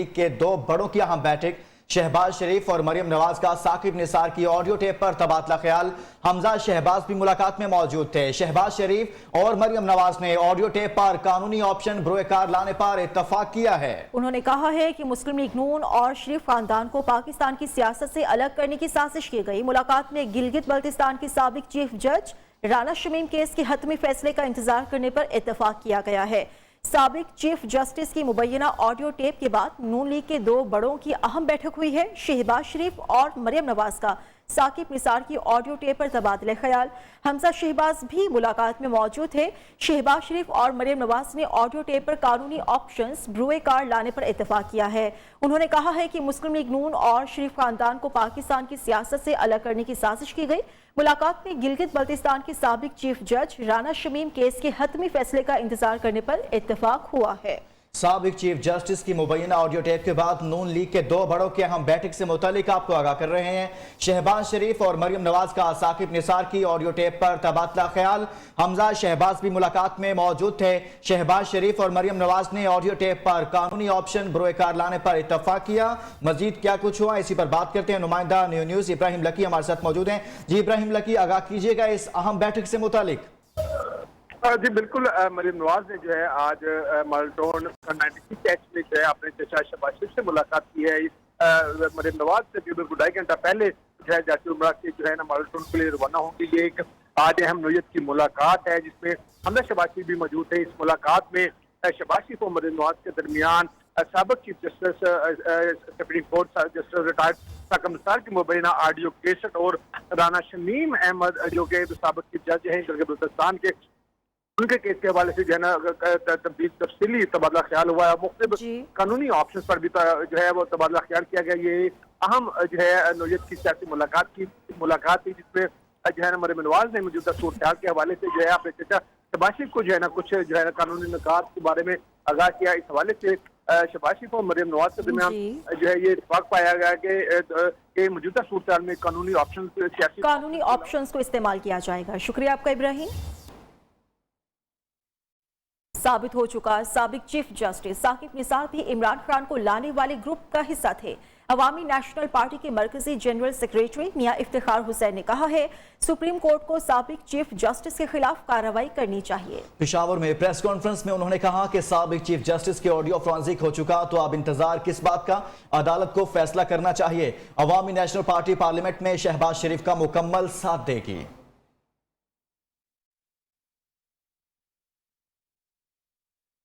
کے دو بڑوں کی اہم بیٹھک، شہباز شریف اور مریم نواز کا ثاقب نثار کی آڈیو ٹیپ پر تبادلہ خیال۔ حمزہ شہباز بھی ملاقات میں موجود تھے۔ شہباز شریف اور مریم نواز نے آڈیو ٹیپ پر قانونی آپشن بروئے کار لانے پر اتفاق کیا ہے۔ انہوں نے کہا ہے کہ مسلم لیگ نون اور شریف خاندان کو پاکستان کی سیاست سے الگ کرنے کی سازش کی گئی۔ ملاقات میں گلگت بلتستان کے سابق چیف جج رانا شمیم کیس کے حتمی فیصلے کا انتظار کرنے پر اتفاق کیا گیا ہے۔ سابق چیف جسٹس کی مبینہ آڈیو ٹیپ کے بعد نون لیگ کے دو بڑوں کی اہم بیٹھک ہوئی ہے۔ شہباز شریف اور مریم نواز کا ثاقب نثار کی آڈیو ٹیپ پر تبادلہ خیال۔ حمزہ شہباز بھی ملاقات میں موجود تھے۔ شہباز شریف اور مریم نواز نے آڈیو ٹیپ پر قانونی آپشنز بروئے کار لانے پر اتفاق کیا ہے۔ انہوں نے کہا ہے کہ مسلم لیگ نون اور شریف خاندان کو پاکستان کی سیاست سے الگ کرنے کی سازش کی گئی۔ ملاقات میں گلگت بلتستان کے سابق چیف جج رانا شمیم کیس کے حتمی فیصلے کا انتظار کرنے پر اتفاق ہوا ہے۔ سابق چیف جسٹس کی مبینہ آڈیو ٹیپ کے بعد نون لیگ کے دو بڑوں کی اہم بیٹھک سے متعلق آپ کو آگاہ کر رہے ہیں۔ شہباز شریف اور مریم نواز کا ثاقب نثار کی آڈیو ٹیپ پر تبادلہ خیال۔ حمزہ شہباز بھی ملاقات میں موجود تھے۔ شہباز شریف اور مریم نواز نے آڈیو ٹیپ پر قانونی آپشن بروئے کار لانے پر اتفاق کیا۔ مزید کیا کچھ ہوا اسی پر بات کرتے ہیں۔ نمائندہ نیوز ابراہیم لکی ہمارے ساتھ موجود ہیں۔ جی ابراہیم لکی، آگاہ کیجیے گا اس اہم بیٹھک سے متعلق۔ جی بالکل، مریم نواز نے جو ہے آج مالٹون 96 ایکٹ میں جو ہے اپنے چچا شہباز شریف سے ملاقات کی ہے۔ مریم نواز سے بھی 2.5 گھنٹہ پہلے جو ہے جاتی عمرہ سے جو ہے نا مالٹون کے لیے روانہ ہوں گی۔ یہ ایک آج اہم نوعیت کی ملاقات ہے جس میں حمزہ شہباز شریف بھی موجود ہے۔ اس ملاقات میں شہباز شریف اور مریم نواز کے درمیان سابق chief justice supreme court justice retired Saqib Nisar کی مبینہ آڈیو کیسٹ اور رانا شمیم احمد جو کہ سابق چیف جج ہیں گلگت بلتستان کے، ان کے کیس کے حوالے سے جو ہے نا تفصیلی تبادلہ خیال ہوا ہے۔ مختلف قانونی آپشنز پر بھی جو ہے وہ تبادلہ خیال کیا گیا۔ یہ اہم جو ہے نوعیت کی سیاسی ملاقات تھی جس میں جو ہے نا مریم نواز نے موجودہ صورتحال کے حوالے سے جو ہے اپنے چچا شہباز شریف کو جو ہے نا کچھ جو ہے نا قانونی نکات کے بارے میں آگاہ کیا۔ اس حوالے سے شہباز شریف اور مریم نواز کے درمیان جو ہے یہ اتفاق پایا گیا کہ موجودہ صورتحال میں قانونی آپشنز کو استعمال کیا جائے گا۔ شکریہ آپ کا ابراہیم۔ ثابت ہو چکا سابق چیف جسٹس ثاقب نثار بھی عمران خان کو لانے والے گروپ کا حصہ تھے۔ عوامی نیشنل پارٹی کے مرکزی جنرل سیکریٹری میاں افتخار حسین نے کہا ہے سپریم کورٹ کو سابق چیف جسٹس کے خلاف کارروائی کرنی چاہیے۔ پشاور میں پریس کانفرنس میں انہوں نے کہا کہ سابق چیف جسٹس کے آڈیو فرانزک ہو چکا تو اب انتظار کس بات کا، عدالت کو فیصلہ کرنا چاہیے۔ عوامی نیشنل پارٹی پارلیمنٹ میں شہباز شریف کا مکمل ساتھ دے گی۔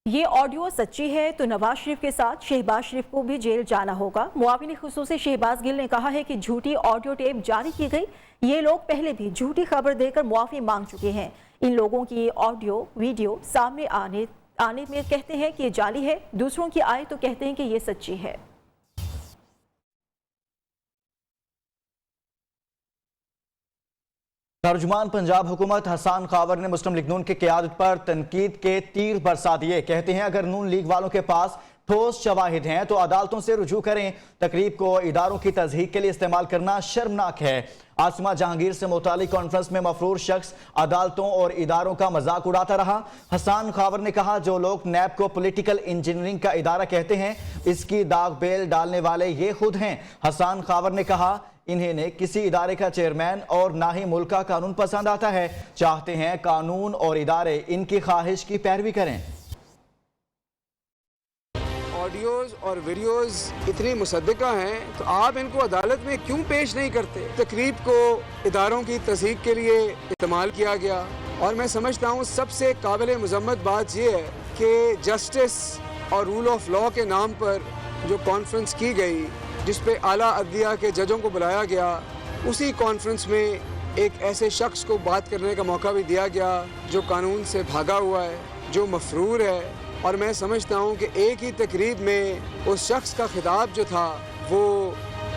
یہ آڈیو سچی ہے تو نواز شریف کے ساتھ شہباز شریف کو بھی جیل جانا ہوگا۔ معاون خصوصی شہباز گل نے کہا ہے کہ جھوٹی آڈیو ٹیپ جاری کی گئی۔ یہ لوگ پہلے بھی جھوٹی خبر دے کر معافی مانگ چکے ہیں۔ ان لوگوں کی آڈیو ویڈیو سامنے آنے میں کہتے ہیں کہ یہ جعلی ہے، دوسروں کی آئے تو کہتے ہیں کہ یہ سچی ہے۔ ترجمان پنجاب حکومت حسان خاور نے مسلم لیگ نون کی قیادت پر تنقید کے تیر برسا دیے۔ کہتے ہیں اگر نون لیگ والوں کے پاس ٹھوس شواہد ہیں تو عدالتوں سے رجوع کریں۔ تقریب کو اداروں کی تضحیک کے لیے استعمال کرنا شرمناک ہے۔ عاصمہ جہانگیر سے متعلق کانفرنس میں مفرور شخص عدالتوں اور اداروں کا مذاق اڑاتا رہا۔ حسان خاور نے کہا جو لوگ نیب کو پولیٹیکل انجینئرنگ کا ادارہ کہتے ہیں اس کی داغ بیل ڈالنے والے یہ خود ہیں۔ حسان خاور نے کہا انہیں نے کسی ادارے کا چیئرمین اور نہ ہی ملک کا قانون پسند آتا ہے، چاہتے ہیں قانون اور ادارے ان کی خواہش کی پیروی کریں۔ آڈیوز اور ویڈیوز اتنی مصدقہ ہیں تو آپ ان کو عدالت میں کیوں پیش نہیں کرتے؟ تقریب کو اداروں کی تصدیق کے لیے استعمال کیا گیا اور میں سمجھتا ہوں سب سے قابل مذمت بات یہ ہے کہ جسٹس اور رول آف لاء کے نام پر جو کانفرنس کی گئی جس پہ اعلیٰ عدلیہ کے ججوں کو بلایا گیا، اسی کانفرنس میں ایک ایسے شخص کو بات کرنے کا موقع بھی دیا گیا جو قانون سے بھاگا ہوا ہے، جو مفرور ہے، اور میں سمجھتا ہوں کہ ایک ہی تقریب میں اس شخص کا خطاب جو تھا وہ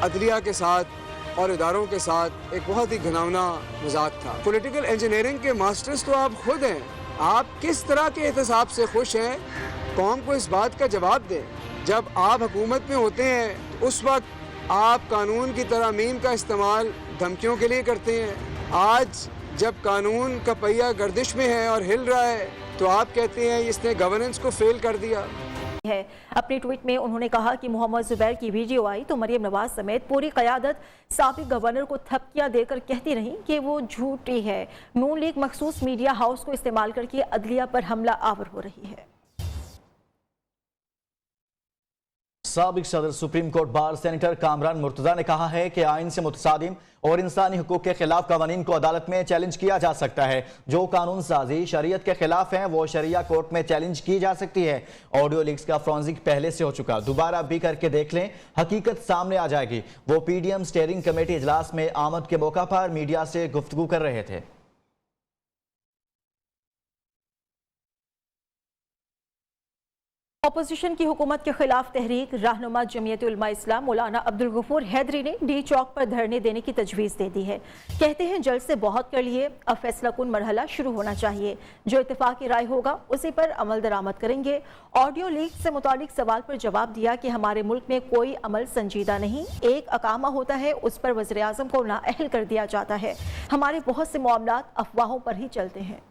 عدلیہ کے ساتھ اور اداروں کے ساتھ ایک بہت ہی گھناؤنا مذاق تھا۔ پولیٹیکل انجینئرنگ کے ماسٹرز تو آپ خود ہیں، آپ کس طرح کے احتساب سے خوش ہیں؟ قوم کو اس بات کا جواب دیں۔ جب آپ حکومت میں ہوتے ہیں تو اس وقت آپ قانون کی ترامیم کا استعمال دھمکیوں کے لیے کرتے ہیں۔ آج جب قانون کا پہیہ گردش میں ہے اور ہل رہا ہے تو آپ کہتے ہیں اس نے گورننس کو فیل کر دیا۔ है। अपने ट्वीट में उन्होंने कहा कि मोहम्मद जुबैर की वीडियो आई तो मरियम नवाज समेत पूरी क़यादत साबिक गवर्नर को थपकियां देकर कहती रही कि वो झूठी है। नून लीग मखसूस मीडिया हाउस को इस्तेमाल करके अदलिया पर हमला आवर हो रही है। साबिक सदर supreme court bar senator Kamran Murtaza ने कहा है कि आइन से मुतसादिम और इंसानी हुकूक के खिलाफ कवानीन को अदालत में चैलेंज किया जा सकता है। जो कानून साजी शरीयत के खिलाफ हैं वो शरिया कोर्ट में चैलेंज की जा सकती है। ऑडियो लीक्स का फॉरेंसिक पहले से हो चुका, दोबारा भी करके देख लें, हकीकत सामने आ जाएगी। वो पीडीएम स्टीयरिंग कमेटी इजलास में आमद के मौका पर मीडिया से गुफ्तगू कर रहे थे। अपोजिशन की हुकूमत के खिलाफ तहरीक रहनुमा जमीयत उलमा इस्लाम मौलाना अब्दुल गफूर हैदरी ने डी चौक पर धरने देने की तजवीज़ दे दी है। कहते हैं जल्द से बहुत कर लिए, अब फैसला कुन मरहला शुरू होना चाहिए। जो इत्तेफाकी राय होगा उसी पर अमल दरामद करेंगे। ऑडियो लीक से मुतालिक सवाल पर जवाब दिया कि हमारे मुल्क में कोई अमल संजीदा नहीं, एक अकामा होता है उस पर वज़ीर आज़म को नाअहल कर दिया जाता है। हमारे बहुत से मामलात अफवाहों पर ही चलते हैं।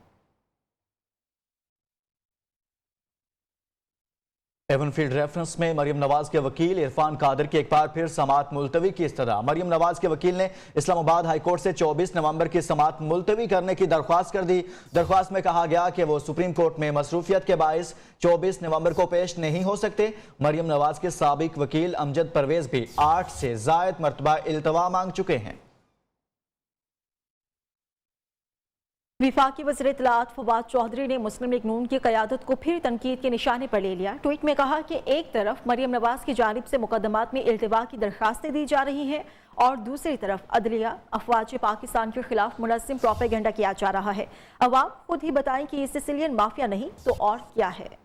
एवनफील्ड रेफरेंस में मरियम नवाज के वकील इरफान कादर की एक बार फिर समाअत मुलतवी की इस्तदा। मरियम नवाज के वकील ने इस्लामाबाद हाई कोर्ट से 24 नवंबर की समाअत मुलतवी करने की दरख्वास्त कर दी। दरख्वास्त में कहा गया कि वो सुप्रीम कोर्ट में मसरूफियत के बाइस 24 नवंबर को पेश नहीं हो सकते। मरियम नवाज के साबिक वकील अमजद परवेज भी 8 से ज़ायद मरतबा इल्तवा मांग चुके हैं। विफाकी वज़ीर इत्तलाआत फवाद चौधरी ने मुस्लिम लीग नून की क़यादत को फिर तनकीद के निशाने पर ले लिया। ट्वीट में कहा कि एक तरफ मरियम नवाज की जानिब से मुकदमात में इल्तिवा की दरखास्तें दी जा रही हैं और दूसरी तरफ अदलिया अफवाज पाकिस्तान के खिलाफ मुनज़्ज़म प्रोपेगेंडा किया जा रहा है। अवाम खुद ही बताएं कि ये सिसिलियन माफिया नहीं तो और क्या है।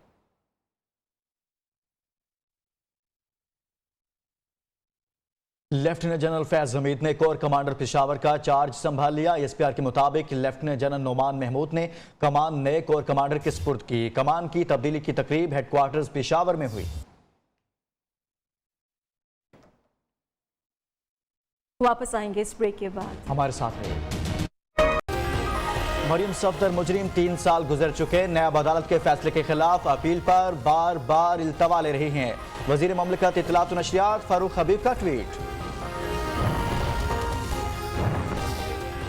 लेफ्टिनेंट जनरल फैज हमीद ने कोर कमांडर पेशावर का चार्ज संभाल लिया। एसपीआर के मुताबिक लेफ्टिनेंट जनरल नोमान महमूद ने कमान नए कोर कमांडर के सुपुर्द की। कमान की तब्दीली की तकरीब हेडक्वार्टर्स पेशावर में हुई। वापस आएंगे इस ब्रेक के बाद, हमारे साथ रहिए। मरियम सफदर मुजरिम 3 साल गुजर चुके, नैब अदालत के फैसले के खिलाफ अपील पर बार बार इल्तवा ले रही हैं। वजीर ममलिकत इत्तलात व नशरियात फारूक हबीब का ट्वीट।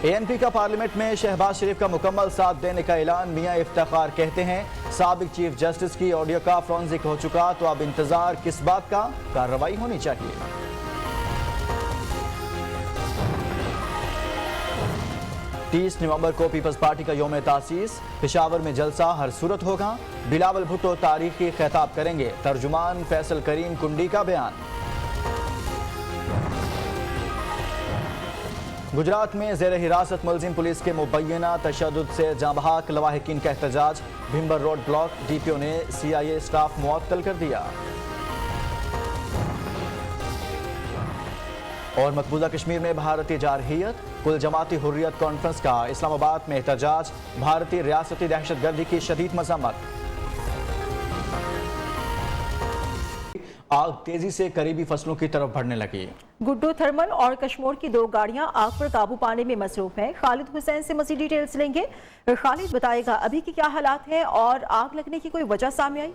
एएनपी का पार्लियामेंट में शहबाज शरीफ का मुकम्मल साथ देने का ऐलान। मियां इफ्तिखार कहते हैं साबिक चीफ जस्टिस की ऑडियो का फॉरेंसिक हो चुका तो अब इंतजार किस बात का, कार्रवाई होनी चाहिए। 30 नवंबर को पीपल्स पार्टी का यौम तासीस, पेशावर में जलसा हर सूरत होगा। बिलावल भुट्टो तारीखी खिताब करेंगे। तर्जुमान फैसल करीम कुंडी का बयान। गुजरात में ज़ेर हिरासत मुलजिम पुलिस के मुबैना तशद्दुद से जांबहक लवाहिकीन का एहतजाज। भिम्बर रोड ब्लॉक डीपीओ ने सीआईए स्टाफ मुअत्तल कर दिया। और मकबूजा कश्मीर में भारतीय जारहियत, कुल जमाती हुर्रियत कॉन्फ्रेंस का इस्लामाबाद में एहतजाज। भारतीय रियासती दहशतगर्दी की शदीद मजम्मत। आग तेजी से करीबी फसलों की तरफ बढ़ने लगी। गुड्डू थर्मल और कश्मीर की 2 गाड़ियां आग पर काबू पाने में मसरूफ हैं। खालिद हुसैन से मज़ीद डिटेल्स लेंगे। खालिद बताएगा अभी की क्या हालात हैं और आग लगने की कोई वजह सामने आई?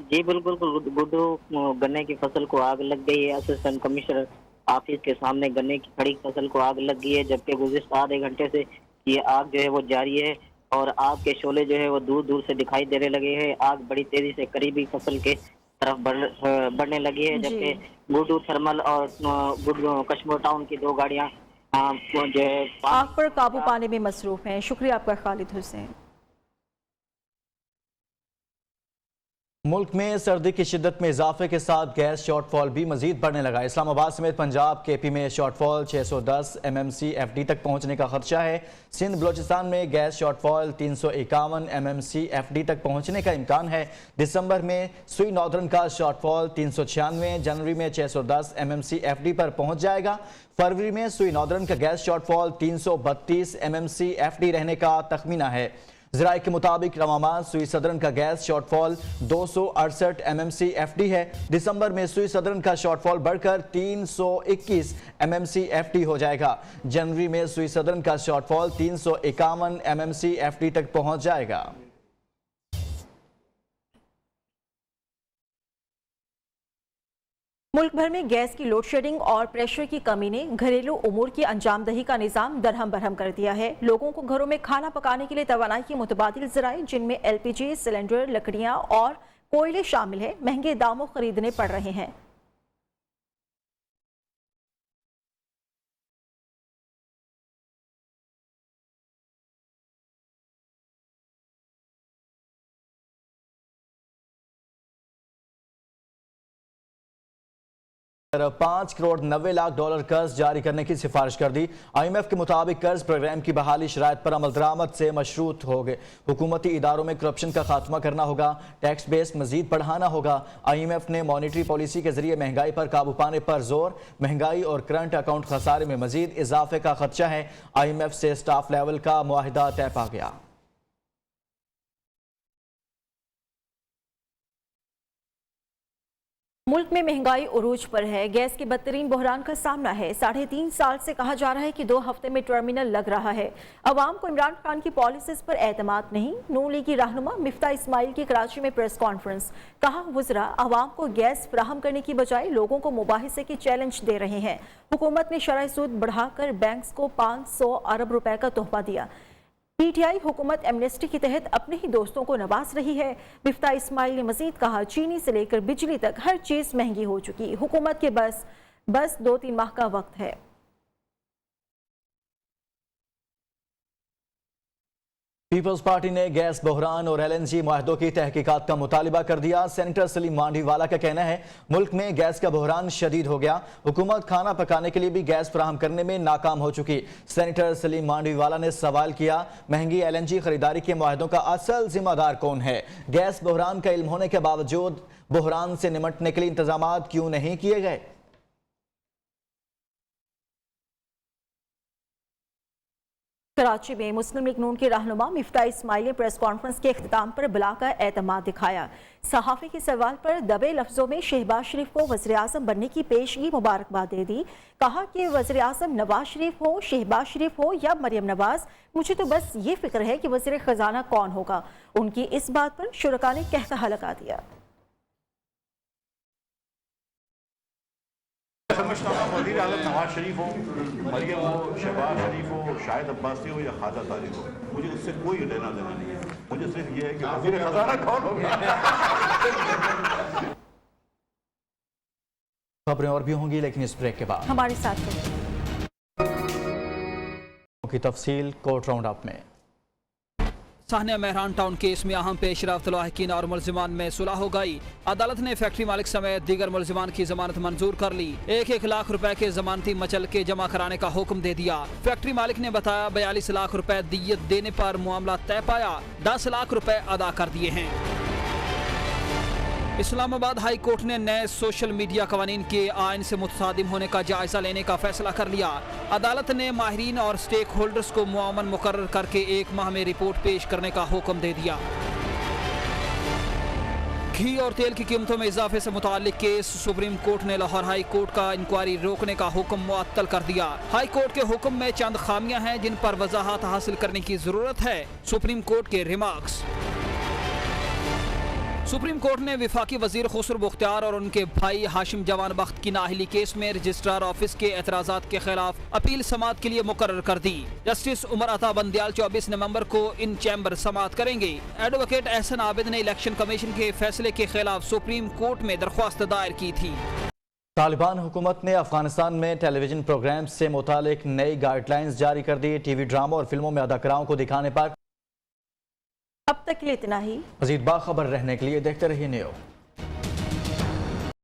जी बिल्कुल, गुड्डू गन्ने की फसल को आग लग गई है। असिस्टेंट कमिश्नर ऑफिस के सामने गन्ने की खड़ी फसल को आग लग गई है, जबकि गुज़िश्ता आधे घंटे से ये आग जो है वो जारी है और आग के शोले जो है वो दूर दूर से दिखाई देने लगे हैं। आग बड़ी तेजी से करीबी फसल के तरफ बढ़ने लगी है, जबकि गुड्डू थर्मल और कश्मीर टाउन की 2 गाड़ियां जो है आग पर काबू पाने में मसरूफ हैं। शुक्रिया आपका खालिद हुसैन। मुल्क में सर्दी की शिद्दत में इजाफे के साथ गैस शॉर्टफॉल भी मजीद बढ़ने लगा। इस्लामाबाद समेत पंजाब केपी में शॉर्टफॉल 610 MMC FD तक पहुंचने का खदशा है। सिंध बलोचिस्तान में गैस शॉर्टफॉल 351 MMC FD तक पहुंचने का इम्कान है। दिसंबर में सुई नॉर्दर्न का शॉर्टफॉल 396, जनवरी में 610 MMC FD पर पहुंच जाएगा। फरवरी में सुई नॉर्दर्न का गैस शॉर्टफॉल 332 MMC FD रहने का तखमीना है। ज़राए के मुताबिक रवामान सुई सदरन का गैस शॉर्टफॉल 268 MMC FD है। दिसंबर में सुई सदरन का शॉर्टफॉल बढ़कर 321 MMC FD हो जाएगा। जनवरी में सुई सदरन का शॉर्टफॉल 351 MMC FD तक पहुंच जाएगा। मुल्क भर में गैस की लोड शेडिंग और प्रेशर की कमी ने घरेलू उमूर की अंजामदही का निज़ाम दरहम बरहम कर दिया है। लोगों को घरों में खाना पकाने के लिए तवानाई की मुतबादिल ज़राए जिनमें LPG सिलेंडर, लकड़ियाँ और कोयले शामिल हैं, महंगे दामों खरीदने पड़ रहे हैं। $5 करोड़ 90 लाख कर्ज जारी करने की सिफारिश कर दी। IMF के मुताबिक कर्ज प्रोग्राम की बहाली शराइत पर अमल दरामद से मशरूत होंगे। हुकूमती इदारों में करप्शन का खात्मा करना होगा, टैक्स बेस मजीद बढ़ाना होगा। IMF ने मॉनेटरी पॉलिसी के जरिए महंगाई पर काबू पाने पर जोर, महंगाई और करंट अकाउंट खसारे में मजीद इजाफे का खदशा है। IMF से स्टाफ लेवल का मुआहिदा तय पा गया। मुल्क में महंगाई उरूज पर है, गैस के बदतरीन बहरान का सामना है। 3.5 साल से कहा जा रहा है कि 2 हफ्ते में टर्मिनल लग रहा है। अवाम को इमरान खान की पॉलिसीज पर एतमाद नहीं। नून लीग की रहनुमा मिफ्ता इस्माइल की कराची में प्रेस कॉन्फ्रेंस, कहा वज़रा अवाम को गैस फराहम करने की बजाय लोगों को मुबाहिसे की चैलेंज दे रहे हैं। हुकूमत ने शरह सूद बढ़ाकर बैंक्स को 500 अरब रुपए का तोहफा दिया। PTI हुकूमत एमनेस्टी के तहत अपने ही दोस्तों को नवाज रही है। मिफ्ता इस्माइल ने मजीद कहा चीनी से लेकर बिजली तक हर चीज महंगी हो चुकी, हुकूमत के बस 2-3 माह का वक्त है। पीपल्स पार्टी ने गैस बहरान और LNG मुआहदों की तहकीकात का मुतालिबा कर दिया। सेनेटर सलीम मांडीवाला का कहना है मुल्क में गैस का बहरान शदीद हो गया, हुकूमत खाना पकाने के लिए भी गैस फराहम करने में नाकाम हो चुकी। सेनेटर सलीम मांडीवाला ने सवाल किया महंगी LNG खरीदारी के मुआहदों का असल जिम्मेदार कौन है? गैस बहरान का इल्म होने के बावजूद बहरान से निमटने के लिए इंतजाम क्यों नहीं किए गए? कराची में मुस्लिम लीग नून के रहनुमा मिफ्ता इस्माइल ने प्रेस कॉन्फ्रेंस के इख्तिताम पर बुलाकर एतमाद दिखाया। सहाफ़ी के सवाल पर दबे लफ्जों में शहबाज शरीफ को वज़ीर आज़म बनने की पेशगी मुबारकबाद दे दी। कहा कि वज़ीर आज़म नवाज शरीफ हो, शहबाज शरीफ हो या मरियम नवाज, मुझे तो बस ये फिक्र है कि वज़ीर खजाना कौन होगा। उनकी इस बात पर शुरका ने कहकहा लगा दिया। समझता हूँ वज़ीर आज़म नवाज शरीफ हो, मरियम हो, शहबाज शरीफ हो, शाहिद अब्बासी हो या ख्वाजा तारिक हो, मुझे उससे कोई लेना देना नहीं है। मुझे सिर्फ ये है कि वज़ीर खजाना कौन होगा। खबरें और भी होंगी लेकिन इस ब्रेक के बाद हमारे साथ की तफसील कोर्ट राउंड अप में। साहनिया मेहरान टाउन केस में अहम पेशरफ्त लाहिकीन और मुलजिमान में सुलह हो गई। अदालत ने फैक्ट्री मालिक समेत दीगर मुलजिमान की जमानत मंजूर कर ली। 1-1 लाख रुपए के जमानती मचल के जमा कराने का हुक्म दे दिया। फैक्ट्री मालिक ने बताया 42 लाख रुपए दियत देने पर मामला तय पाया, 10 लाख रुपए अदा कर दिए हैं। इस्लामाबाद हाई कोर्ट ने नए सोशल मीडिया कवानीन के आइन से मुतसादिम होने का जायजा लेने का फैसला कर लिया। अदालत ने माहिरीन और स्टेक होल्डर्स को मुआवन मुकर्रर करके 1 माह में रिपोर्ट पेश करने का हुक्म दे दिया। घी और तेल की कीमतों में इजाफे से मुताल्लिक केस सुप्रीम कोर्ट ने लाहौर हाई कोर्ट का इंक्वायरी रोकने का हुक्म मुअत्तल कर दिया। हाई कोर्ट के हुक्म में चंद खामियां हैं जिन पर वजाहत हासिल करने की जरूरत है। सुप्रीम कोर्ट के रिमार्क्स। सुप्रीम कोर्ट ने विफाकी वजीर खुसरो मुख्तार और उनके भाई हाशिम जवान बख्त की नाअहली केस में रजिस्ट्रार ऑफिस के एतराज़ात के खिलाफ अपील समाअत के लिए मुकर्रर कर दी। जस्टिस उमर अता बंदियाल 24 नवंबर को इन चैम्बर समाअत करेंगे। एडवोकेट एहसन आबिद ने इलेक्शन कमीशन के फैसले के खिलाफ सुप्रीम कोर्ट में दरख्वास्त दायर की थी। तालिबान हुकूमत ने अफगानिस्तान में टेलीविजन प्रोग्राम से मुतालिक नई गाइडलाइंस जारी कर दी। टीवी ड्रामा और फिल्मों में अदाकाराओं को दिखाने पर अब तक के लिए इतना ही। मज़ीद बाखबर रहने के लिए देखते रहिए न्यूज़।